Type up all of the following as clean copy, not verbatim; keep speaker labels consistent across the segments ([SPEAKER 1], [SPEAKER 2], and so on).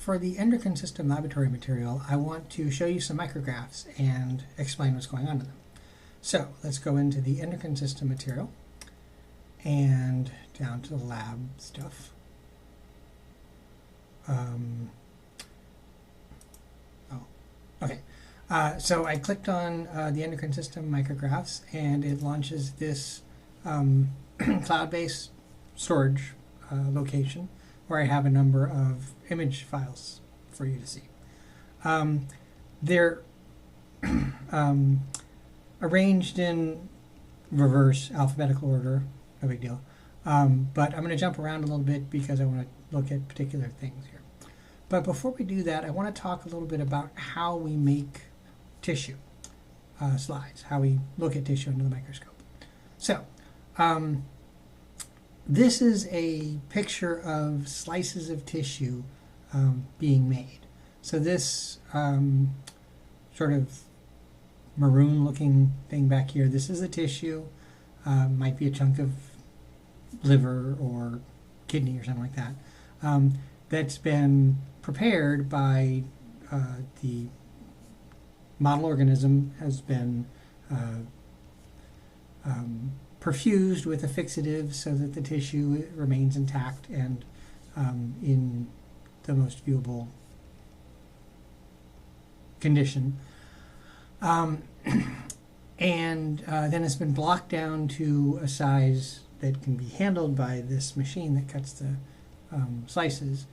[SPEAKER 1] for the endocrine system laboratory material, I want to show you some micrographs and explain what's going on in them. So let's go into the endocrine system material and down to the lab stuff. So I clicked on the endocrine system micrographs, and it launches this cloud-based storage location where I have a number of image files for you to see. They're arranged in reverse alphabetical order, no big deal. But I'm going to jump around a little bit because I want to look at particular things here. But before we do that, I want to talk a little bit about how we make tissue slides, how we look at tissue under the microscope. So, this is a picture of slices of tissue being made. So this sort of maroon-looking thing back here, this is a tissue, might be a chunk of liver or kidney or something like that, that's been prepared by the model organism, has been perfused with a fixative so that the tissue remains intact and in the most viewable condition. And then it's been blocked down to a size that can be handled by this machine that cuts the slices.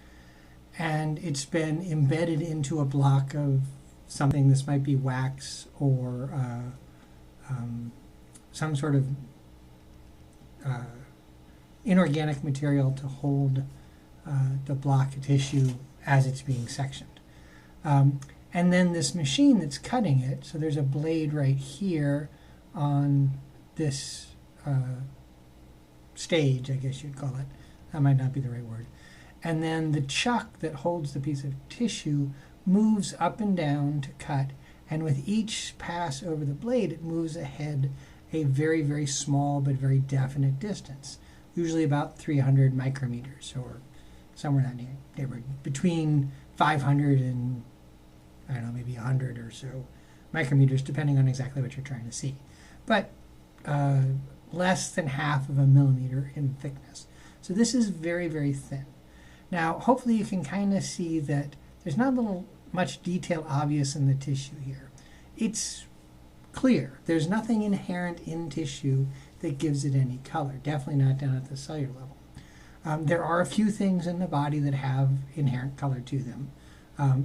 [SPEAKER 1] And it's been embedded into a block of something. This might be wax or some sort of inorganic material to hold the block of tissue as it's being sectioned. And then this machine that's cutting it, so there's a blade right here on this stage, I guess you'd call it. That might not be the right word. And then the chuck that holds the piece of tissue moves up and down to cut, and with each pass over the blade, it moves ahead a very, very small but very definite distance, usually about 300 micrometers or somewhere in that neighborhood, between 500 and, I don't know, maybe 100 or so micrometers, depending on exactly what you're trying to see. But less than half of a millimeter in thickness. So this is very, very thin. Now, hopefully you can kind of see that there's not much detail obvious in the tissue here. It's clear. There's nothing inherent in tissue that gives it any color, definitely not down at the cellular level. There are a few things in the body that have inherent color to them.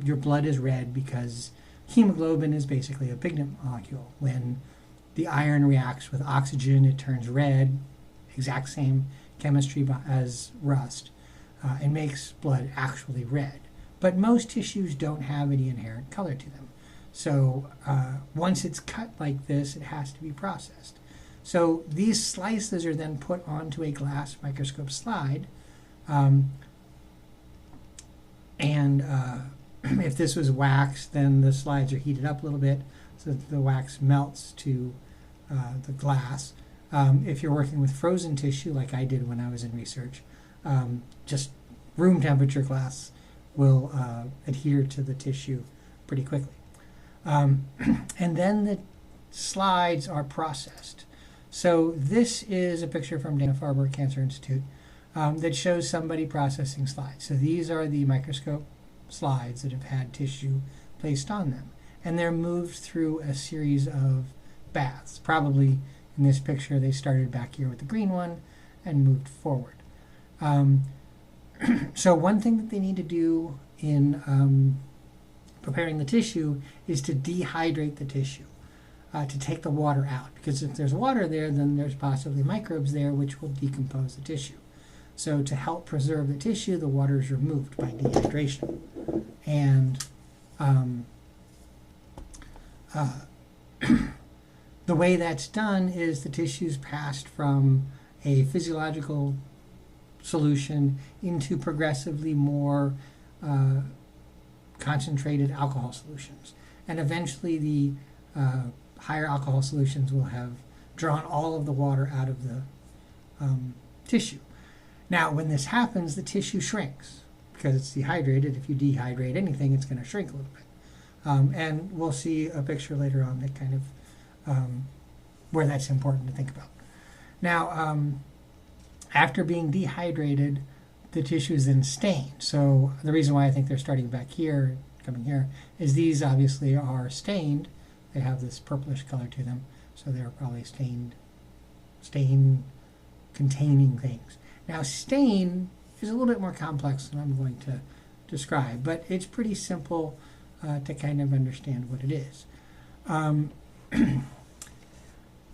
[SPEAKER 1] Your blood is red because hemoglobin is basically a pigment molecule. When the iron reacts with oxygen, it turns red, exact same chemistry as rust, and makes blood actually red. But most tissues don't have any inherent color to them. So once it's cut like this, it has to be processed. So these slices are then put onto a glass microscope slide. If this was wax, then the slides are heated up a little bit so that the wax melts to the glass. If you're working with frozen tissue, like I did when I was in research, just room temperature glass will adhere to the tissue pretty quickly. And then the slides are processed. So this is a picture from Dana-Farber Cancer Institute that shows somebody processing slides. So these are the microscope slides that have had tissue placed on them. And they're moved through a series of baths. Probably in this picture they started back here with the green one and moved forward. So one thing that they need to do in preparing the tissue is to dehydrate the tissue, to take the water out. Because if there's water there, then there's possibly microbes there which will decompose the tissue. So to help preserve the tissue, the water is removed by dehydration. And the way that's done is the tissue is passed from a physiological solution into progressively more concentrated alcohol solutions. And eventually the higher alcohol solutions will have drawn all of the water out of the tissue. Now, when this happens, the tissue shrinks. because it's dehydrated. If you dehydrate anything, it's going to shrink a little bit. And we'll see a picture later on that kind of where that's important to think about. Now, after being dehydrated, the tissue is then stained. So the reason why I think they're starting back here, coming here, is these obviously are stained. They have this purplish color to them, so they're probably stain containing things. Now, stain is a little bit more complex than I'm going to describe, but it's pretty simple to kind of understand what it is.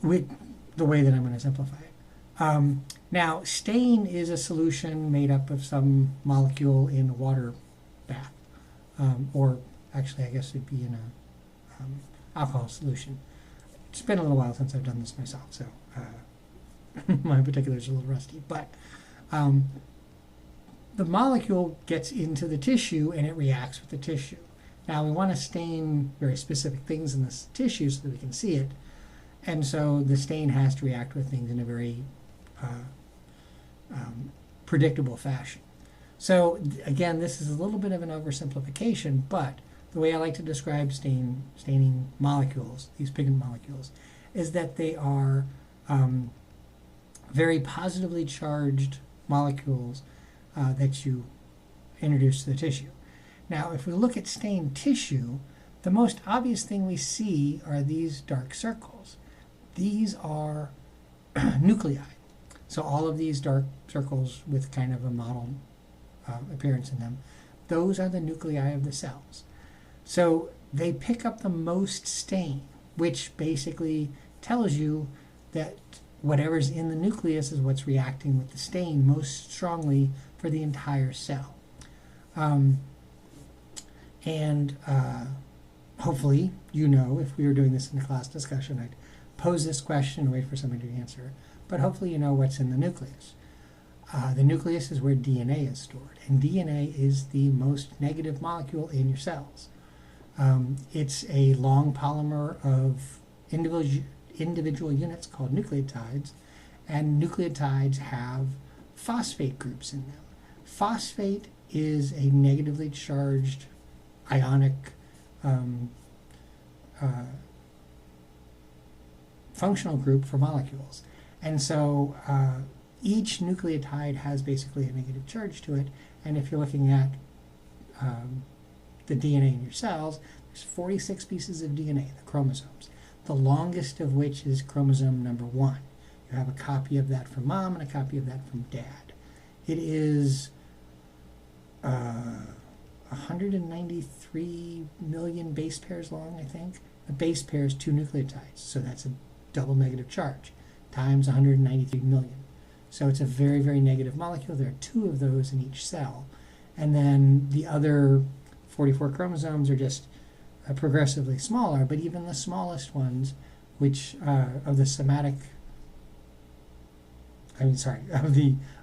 [SPEAKER 1] With the way that I'm going to simplify it. Now, stain is a solution made up of some molecule in a water bath, or actually, I guess it'd be in a alcohol solution. It's been a little while since I've done this myself, so my particulars are a little rusty. But the molecule gets into the tissue and it reacts with the tissue. Now, we want to stain very specific things in this tissue so that we can see it, and so the stain has to react with things in a very predictable fashion. So again, this is a little bit of an oversimplification, but the way I like to describe staining molecules, these pigment molecules, is that they are very positively charged molecules that you introduce to the tissue. Now, if we look at stained tissue, the most obvious thing we see are these dark circles. These are nuclei. So all of these dark circles with kind of a mottled appearance in them, those are the nuclei of the cells. So they pick up the most stain, which basically tells you that whatever's in the nucleus is what's reacting with the stain most strongly for the entire cell. Hopefully, you know, if we were doing this in a class discussion, I'd pose this question and wait for somebody to answer. But hopefully you know what's in the nucleus. The nucleus is where DNA is stored, and DNA is the most negative molecule in your cells. It's a long polymer of individual units called nucleotides, and nucleotides have phosphate groups in them. Phosphate is a negatively charged ionic functional group for molecules. And so each nucleotide has basically a negative charge to it, and if you're looking at the DNA in your cells, there's 46 pieces of DNA, the chromosomes, the longest of which is chromosome number 1. You have a copy of that from mom and a copy of that from dad. It is 193 million base pairs long, I think. A base pair is 2 nucleotides, so that's a double negative charge, times 193 million. So it's a very, very negative molecule. There are 2 of those in each cell. And then the other 44 chromosomes are just progressively smaller, but even the smallest ones, which of the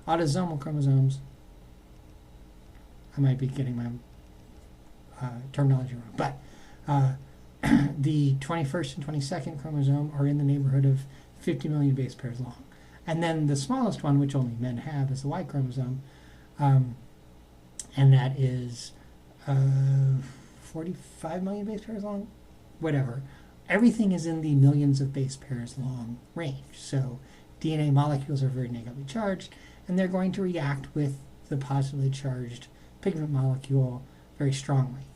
[SPEAKER 1] autosomal chromosomes, I might be getting my terminology wrong, but the 21st and 22nd chromosome are in the neighborhood of 50 million base pairs long. And then the smallest one, which only men have, is the Y chromosome, and that is 45 million base pairs long, whatever. Everything is in the millions of base pairs long range. So DNA molecules are very negatively charged, and they're going to react with the positively charged pigment molecule very strongly.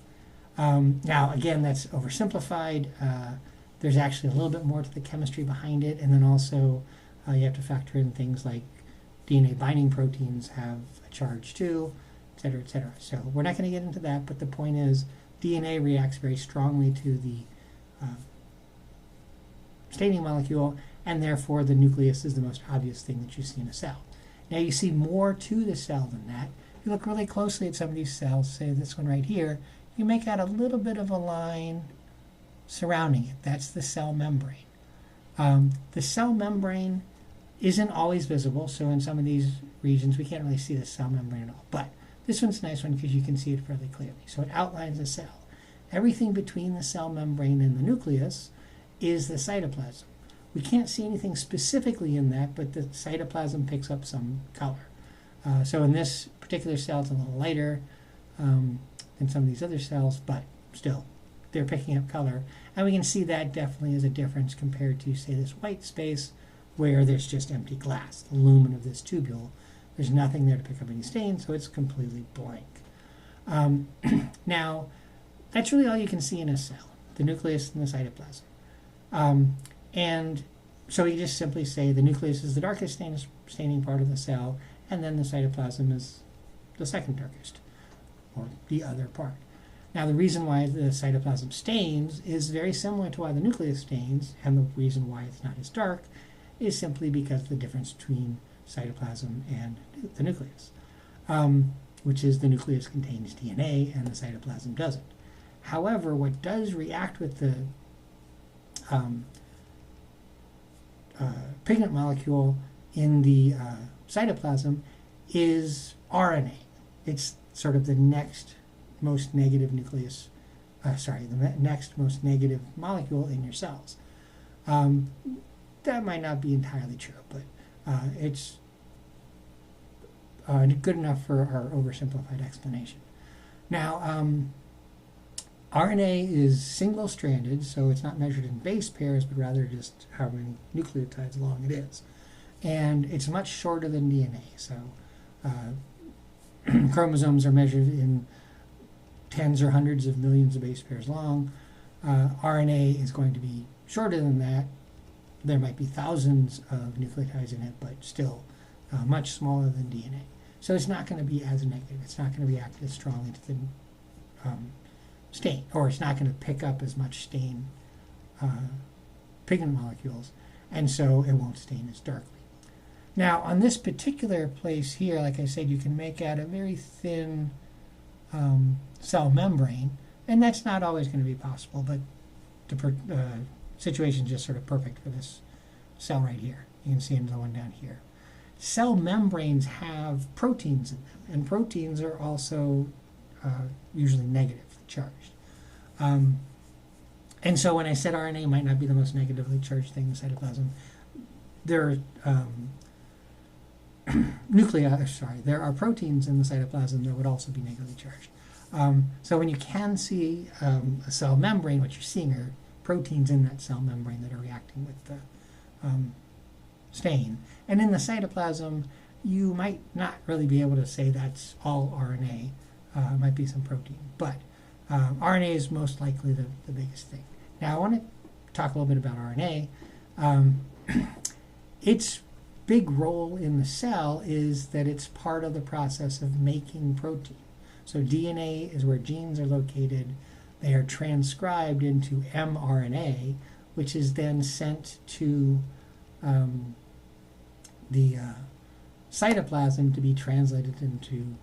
[SPEAKER 1] Now, again, that's oversimplified. There's actually a little bit more to the chemistry behind it, and then also you have to factor in things like DNA binding proteins have a charge too, et cetera, et cetera. So we're not going to get into that, but the point is DNA reacts very strongly to the staining molecule, and therefore the nucleus is the most obvious thing that you see in a cell. Now you see more to the cell than that. If you look really closely at some of these cells, say this one right here, you make out a little bit of a line surrounding it. That's the cell membrane. The cell membrane isn't always visible, so in some of these regions we can't really see the cell membrane at all. But this one's a nice one because you can see it fairly clearly. So it outlines the cell. Everything between the cell membrane and the nucleus is the cytoplasm. We can't see anything specifically in that, but the cytoplasm picks up some color. So in this particular cell, it's a little lighter. than some of these other cells, but still, they're picking up color. And we can see that definitely is a difference compared to, say, this white space where there's just empty glass, the lumen of this tubule. There's nothing there to pick up any stain, so it's completely blank. Now, that's really all you can see in a cell, the nucleus and the cytoplasm. And so you just simply say the nucleus is the darkest staining part of the cell, and then the cytoplasm is the second darkest, or the other part. Now, the reason why the cytoplasm stains is very similar to why the nucleus stains, and the reason why it's not as dark is simply because of the difference between cytoplasm and the nucleus, which is the nucleus contains DNA and the cytoplasm doesn't. However, what does react with the pigment molecule in the cytoplasm is RNA. It's sort of the next most negative nucleus, the next most negative molecule in your cells. That might not be entirely true, but it's good enough for our oversimplified explanation. Now, RNA is single-stranded, so it's not measured in base pairs, but rather just how many nucleotides long it is. And it's much shorter than DNA, so chromosomes are measured in tens or hundreds of millions of base pairs long. RNA is going to be shorter than that. There might be thousands of nucleotides in it, but still much smaller than DNA. So it's not going to be as negative. It's not going to react as strongly to the stain, or it's not going to pick up as much stain pigment molecules, and so it won't stain as darkly. Now, on this particular place here, like I said, you can make out a very thin cell membrane, and that's not always going to be possible, but the situation is just sort of perfect for this cell right here. You can see the one down here. Cell membranes have proteins in them, and proteins are also usually negatively charged. And so when I said RNA might not be the most negatively charged thing in the cytoplasm, there are there are proteins in the cytoplasm that would also be negatively charged. So when you can see a cell membrane, what you're seeing are proteins in that cell membrane that are reacting with the stain. And in the cytoplasm, you might not really be able to say that's all RNA. It might be some protein, but RNA is most likely the biggest thing. Now, I want to talk a little bit about RNA. Its big role in the cell is that it's part of the process of making protein. So DNA is where genes are located. They are transcribed into mRNA, which is then sent to the cytoplasm to be translated into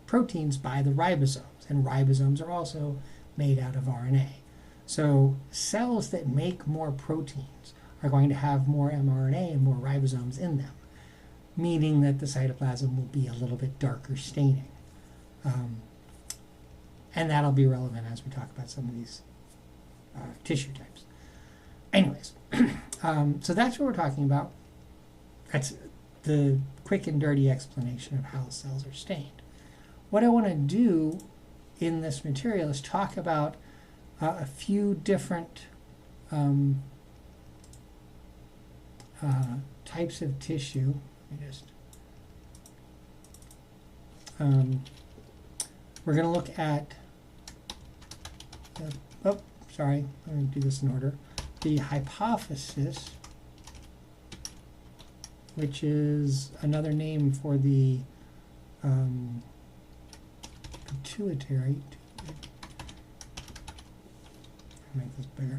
[SPEAKER 1] proteins by the ribosomes. And ribosomes are also made out of RNA. So cells that make more proteins are going to have more mRNA and more ribosomes in them, meaning that the cytoplasm will be a little bit darker staining. And that'll be relevant as we talk about some of these tissue types. Anyways, so that's what we're talking about. That's the quick and dirty explanation of how cells are stained. What I want to do in this material is talk about a few different types of tissue. Let me just we're going to look at let me do this in order. The hypophysis, which is another name for the pituitary. Make this bigger.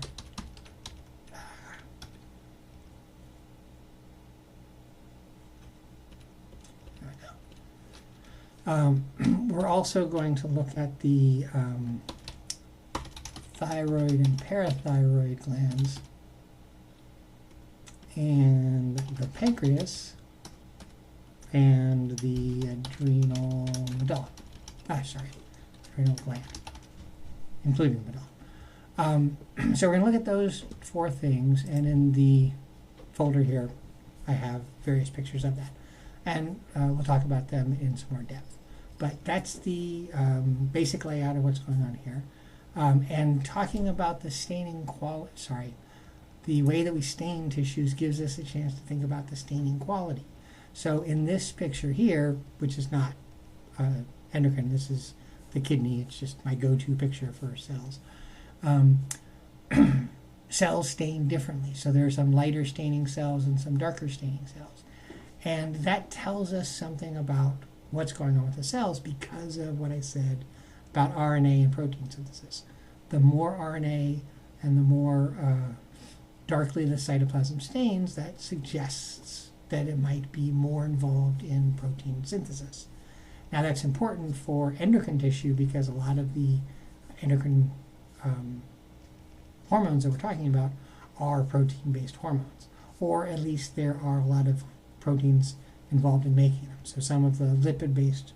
[SPEAKER 1] There we go. We're also going to look at the thyroid and parathyroid glands, and the pancreas, and the adrenal medulla. Adrenal gland, including the medulla. So we're going to look at those four things, and in the folder here I have various pictures of that. And we'll talk about them in some more depth. But that's the basic layout of what's going on here. And talking about the staining the way that we stain tissues gives us a chance to think about the staining quality. So in this picture here, which is not endocrine, this is the kidney, it's just my go-to picture for cells. Cells stain differently. So there are some lighter staining cells and some darker staining cells. And that tells us something about what's going on with the cells because of what I said about RNA and protein synthesis. The more RNA and the more darkly the cytoplasm stains, that suggests that it might be more involved in protein synthesis. Now that's important for endocrine tissue because a lot of the endocrine hormones that we're talking about are protein-based hormones, or at least there are a lot of proteins involved in making them. So some of the lipid-based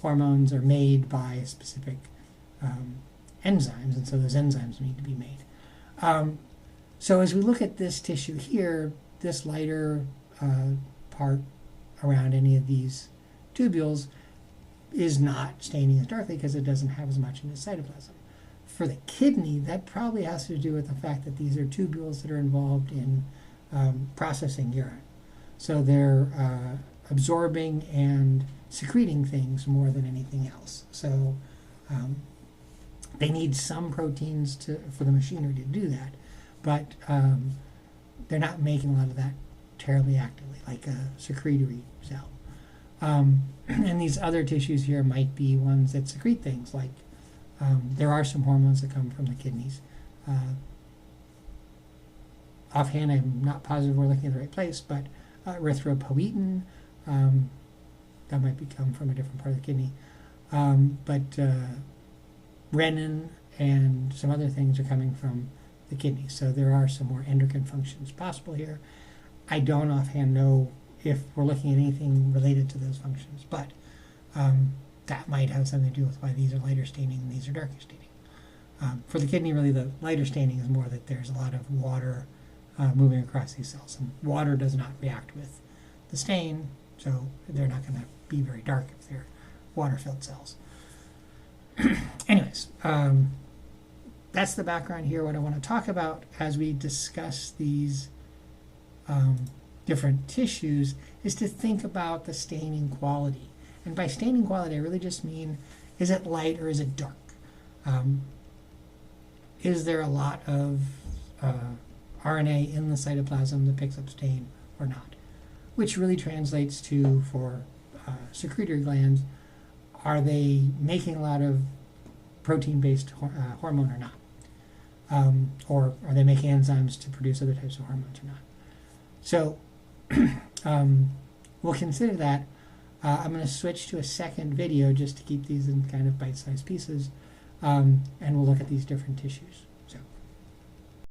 [SPEAKER 1] hormones are made by specific enzymes, and so those enzymes need to be made. So as we look at this tissue here, this lighter part around any of these tubules is not staining as darkly because it doesn't have as much in its cytoplasm. For the kidney, that probably has to do with the fact that these are tubules that are involved in processing urine. So they're absorbing and secreting things more than anything else. So they need some proteins for the machinery to do that, but they're not making a lot of that terribly actively, like a secretory cell. And these other tissues here might be ones that secrete things, like there are some hormones that come from the kidneys. Offhand, I'm not positive we're looking at the right place, but erythropoietin, that might come from a different part of the kidney. But renin and some other things are coming from the kidney. So there are some more endocrine functions possible here. I don't offhand know if we're looking at anything related to those functions, but that might have something to do with why these are lighter staining and these are darker staining. For the kidney, really, the lighter staining is more that there's a lot of water moving across these cells, and water does not react with the stain, so they're not going to be very dark if they're water-filled cells. Anyways, that's the background here. What I want to talk about as we discuss these different tissues is to think about the staining quality. And by staining quality, I really just mean, is it light or is it dark? Is there a lot of RNA in the cytoplasm that picks up stain or not? Which really translates to, for secretory glands, are they making a lot of protein-based hormone or not? Or are they making enzymes to produce other types of hormones or not? So we'll consider that. I'm going to switch to a second video just to keep these in kind of bite-sized pieces, and we'll look at these different tissues.